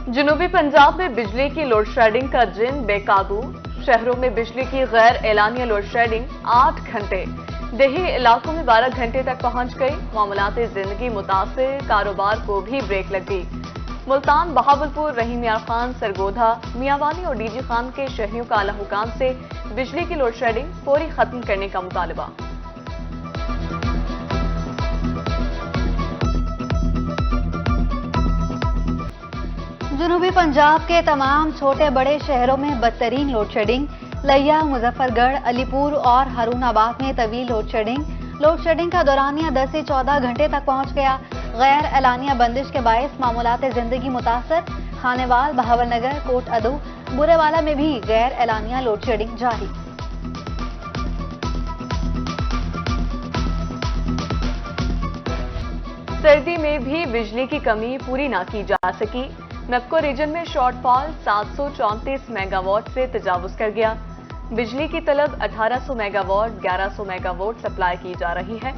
जनूबी पंजाब में बिजली की लोड शेडिंग का जिन बेकाबू। शहरों में बिजली की गैर एलानिया लोड शेडिंग 8 घंटे, देही इलाकों में 12 घंटे तक पहुंच गई। मामूलाती जिंदगी मुतासिर, कारोबार को भी ब्रेक लग गई। मुल्तान, बहावलपुर, रहीम यार खान, सरगोधा, मियांवाली और डीजी खान के शहरियों का आला हुकाम से बिजली की लोड शेडिंग फौरी खत्म करने का मुतालबा। जनूबी पंजाब के तमाम छोटे बड़े शहरों में बदतरीन लोड शेडिंग। लिया, मुजफ्फरगढ़, अलीपुर और हारूनाबाद में तवील लोड शेडिंग। लोड शेडिंग का दौरानिया 10 से 14 घंटे तक पहुंच गया। गैर एलानिया बंदिश के बायस मामूलाते जिंदगी मुतासर। खानेवाल, बहावलनगर, कोट अदू, बुरेवाला में भी गैर एलानिया लोड शेडिंग जारी। सर्दी में भी बिजली की कमी पूरी ना की जा सकी। नक्को रीजन में शॉर्टफॉल 734 मेगावाट से तजावुज कर गया। बिजली की तलब 1800 मेगावाट 1100 मेगावाट सप्लाई की जा रही है।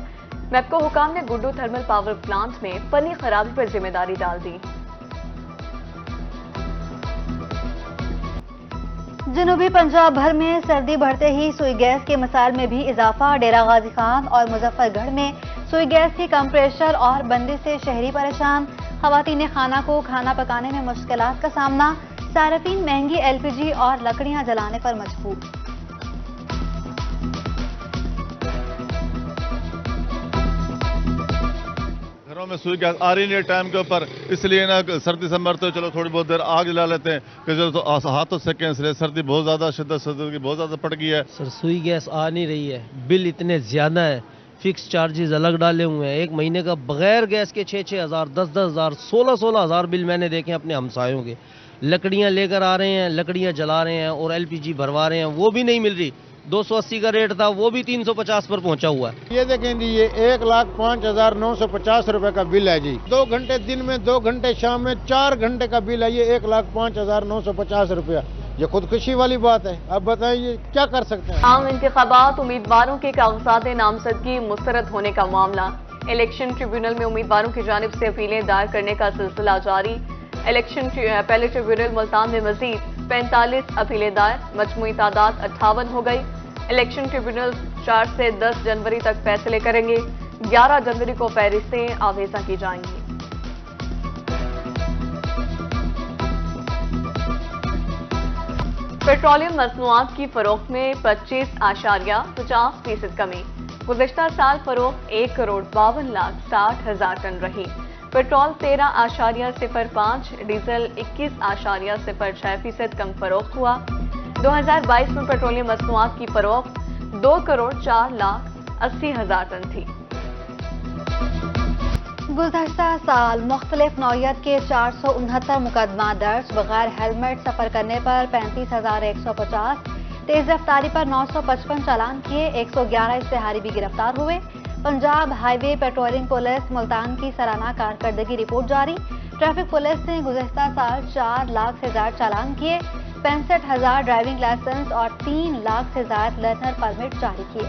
नक्को हुकाम ने गुड्डू थर्मल पावर प्लांट में पनी खराबी पर जिम्मेदारी डाल दी। जनूबी पंजाब भर में सर्दी बढ़ते ही सुई गैस के मसाइल में भी इजाफा। डेरा गाजी खान और मुजफ्फरगढ़ में सुई गैस की कम प्रेशर और बंदिश से शहरी परेशान। खवातीन खाना को खाना पकाने में मुश्किलात का सामना। सार्फिन महंगी एलपीजी और लकड़ियां जलाने पर मजबूर। घरों में सुई गैस आ रही नहीं है टाइम के ऊपर, इसलिए ना सर्दी से मरते हो चलो थोड़ी बहुत देर आग जला लेते हैं कि जो तो हाथों से इसलिए सर्दी बहुत ज्यादा शिद्दत सर्दी की बहुत ज्यादा पड़ गई है। सर सुई गैस आ नहीं रही है, बिल इतने ज्यादा है, फिक्स चार्जेस अलग डाले हुए हैं। एक महीने का बगैर गैस के 6-6 हज़ार, 10-10 हज़ार, 16-16 हज़ार बिल मैंने देखे अपने हमसायों के। लकड़ियां लेकर आ रहे हैं, लकड़ियां जला रहे हैं और एलपीजी भरवा रहे हैं, वो भी नहीं मिल रही। 280 का रेट था, वो भी 350 पर पहुंचा हुआ है। ये देखें जी, ये 1,05,950 रुपए का बिल है जी। 2 घंटे दिन में, 2 घंटे शाम में, 4 घंटे का बिल है ये 1,05,950 रुपया। ये खुदकुशी वाली बात है। अब बताइए क्या कर सकते हैं। आम इंतखाबात, उम्मीदवारों के कागजात नामजदगी मुस्तरद होने का मामला। इलेक्शन ट्रिब्यूनल में उम्मीदवारों की जानिब से अपीलें दायर करने का सिलसिला जारी। इलेक्शन पहले ट्रिब्यूनल मुल्तान में मजीद 45 अपीलें दायर, मजमूई तादाद 58 हो गई। इलेक्शन ट्रिब्यूनल 4 से 10 जनवरी तक फैसले करेंगे। 11 जनवरी को फहरिस्तें आवेजा की जाएंगी। पेट्रोलियम मसनूआत की फरोख्त में 25.50% कमी। गुज़िश्ता साल फरोख्त 1,52,60,000 टन रही। पेट्रोल 13.05, डीजल 21.06% कम फरोख्त हुआ। 2022 में पेट्रोलियम मसनूआत की फरोख्त 2,04,80,000 टन थी। गुज़श्ता साल मुख्तलिफ नौयत के 469 मुकदमा दर्ज। बगैर हेलमेट सफर करने पर 35,150, तेज रफ्तारी पर 955 चालान किए। 111 इश्तेहारी भी गिरफ्तार हुए। Punjab highway patrolling police Multan की सलाना कारकर्दगी रिपोर्ट जारी। ट्रैफिक पुलिस ने गुज़श्ता साल 4 लाख से ज्यादा चालान किए। 65,000 ड्राइविंग लाइसेंस और 3 लाख से ज्यादा लर्नर परमिट जारी किए।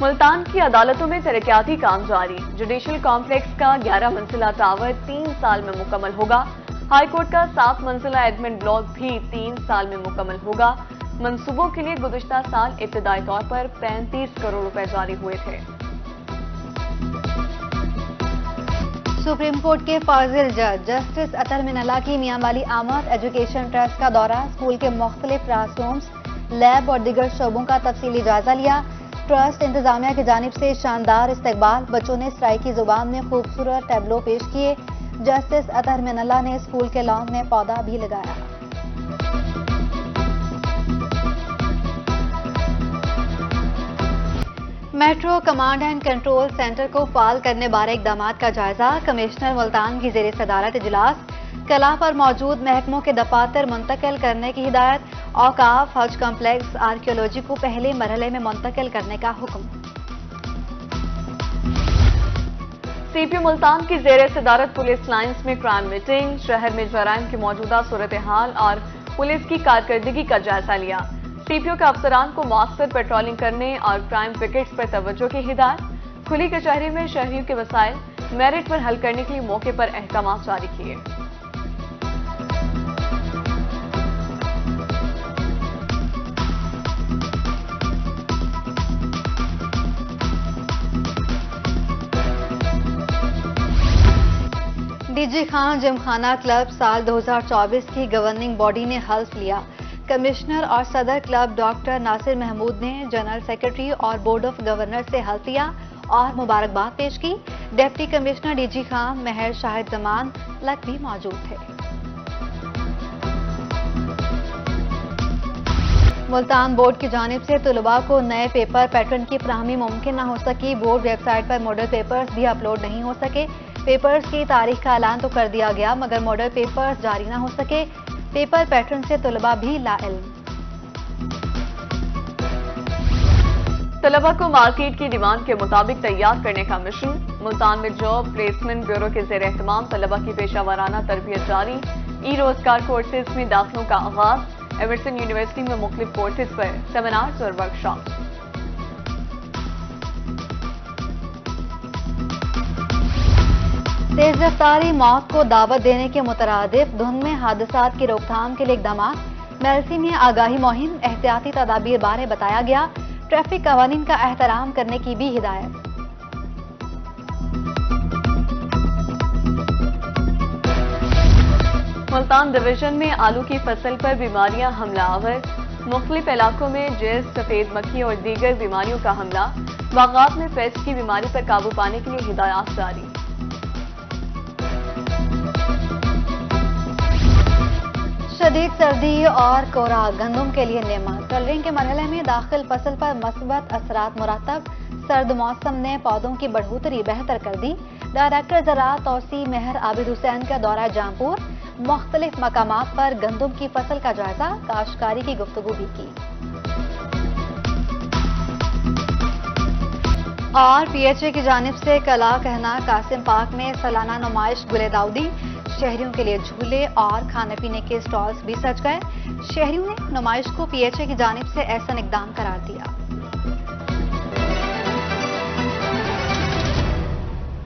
मुल्तान की अदालतों में तरक्याती काम जारी। जुडिशल कॉम्प्लेक्स का 11 मंजिला टावर 3 साल में मुकम्मल होगा। हाईकोर्ट का 7 मंजिला एडमिन ब्लॉक भी 3 साल में मुकम्मल होगा। मंसूबों के लिए गुज़िश्ता साल इब्तिदाई तौर पर 35 करोड़ रुपए जारी हुए थे। सुप्रीम कोर्ट के फाजिल जज जस्टिस अतर मिनल्ला की मियांवाली आमद एजुकेशन ट्रस्ट का दौरा। स्कूल के मुख्तलिफ क्लासरूम्स, लैब और दीगर शोबों का तफसीली जायजा लिया। ट्रस्ट इंतजामिया की जानिब से शानदार इस्तकबाल। बच्चों ने सराइकी जुबान में खूबसूरत टैबलो पेश किए। जस्टिस अतर मिनल्ला ने स्कूल के लॉन में पौधा भी लगाया। Metro command and control centre को फाल करने बारे इकदाम का जायजा। कमिश्नर मुल्तान की जेर सदारत इजलास। कला पर मौजूद महकमों के दफातर मुंतकिल करने की हिदायत। औकाफ, हज कम्प्लेक्स, आर्कियोलॉजी को पहले मरहले में मुंतकिल करने का हुक्म। सीपी मुल्तान की जेर सदारत पुलिस लाइन्स में क्राइम मीटिंग। शहर में जराइम की मौजूदा सूरत हाल और पुलिस की कारकर्दगी का जायजा लिया। टीपीओ के अफसरान को मौके पर पेट्रोलिंग करने और क्राइम विकेट्स पर तवज्जो की हिदायत। खुली कचहरी में शहरियों के मसाइल मेरिट पर हल करने के लिए मौके पर अहकाम जारी किए। डीजी खान जिमखाना क्लब साल 2024 की गवर्निंग बॉडी ने हल्फ लिया। कमिश्नर और सदर क्लब डॉक्टर नासिर महमूद ने जनरल सेक्रेटरी और बोर्ड ऑफ गवर्नर से हल्फ लिया और मुबारकबाद पेश की। डिप्टी कमिश्नर डीजी खान महर शाहिद जमान लक भी मौजूद थे। मुल्तान बोर्ड की जानिब से तलबा को नए पेपर पैटर्न की फराहमी मुमकिन न हो सकी। बोर्ड वेबसाइट पर मॉडल पेपर्स भी अपलोड नहीं हो सके। पेपर्स की तारीख का ऐलान तो कर दिया गया मगर मॉडल पेपर्स जारी न हो सके। पेपर पैटर्न से तलबा भी लाइल्म। तलबा को मार्केट की डिमांड के मुताबिक तैयार करने का मिशन। मुल्तान में जॉब प्लेसमेंट ब्यूरो के ज़ेर एहतमाम तलबा की पेशावराना तरबियत जारी। ई रोजगार कोर्सेज में दाखिलों का आगाज। एमर्सन यूनिवर्सिटी में मुख्तलिफ कोर्सेज पर सेमिनार्स और वर्कशॉप। तेज रफ्तारी मौत को दावत देने के मुतरादिफ धुंध में हादसात की रोकथाम के लिए इकदाम। मेलसी में आगाही मुहिम एहतियाती तदाबीर बारे बताया गया। ट्रैफिक कवानीन का एहतराम करने की भी हिदायत। मुल्तान डिवीजन में आलू की फसल पर बीमारियां हमलावर। मुख्तलिफ इलाकों में जैस सफेद मक्खी और दीगर बीमारियों का हमला। बागात में पेस्ट की बीमारी पर काबू पाने के लिए हिदायत जारी। शदीद सर्दी और कोहरा गंदम के लिए नेमत। कलरिंग के मरहले में दाखिल फसल पर मस्बत असरात मुरतब। सर्द मौसम ने पौधों की बढ़ोतरी बेहतर कर दी। डायरेक्टर ज़राअत तौसी मेहर आबिद हुसैन का दौरा जामपुर। मुख्तलिफ मकामात पर गंदम की फसल का जायजा। काश्तकारी की गुफ्तगू भी की। और पीएचए की जानिब से कला कहना कासिम पार्क में सालाना नुमाइश गुले दाऊदी। शहरियों के लिए झूले और खाने पीने के स्टॉल्स भी सज गए। शहरियों ने नुमाइश को पीएचए की जानिब से एहसन इकदाम करार दिया।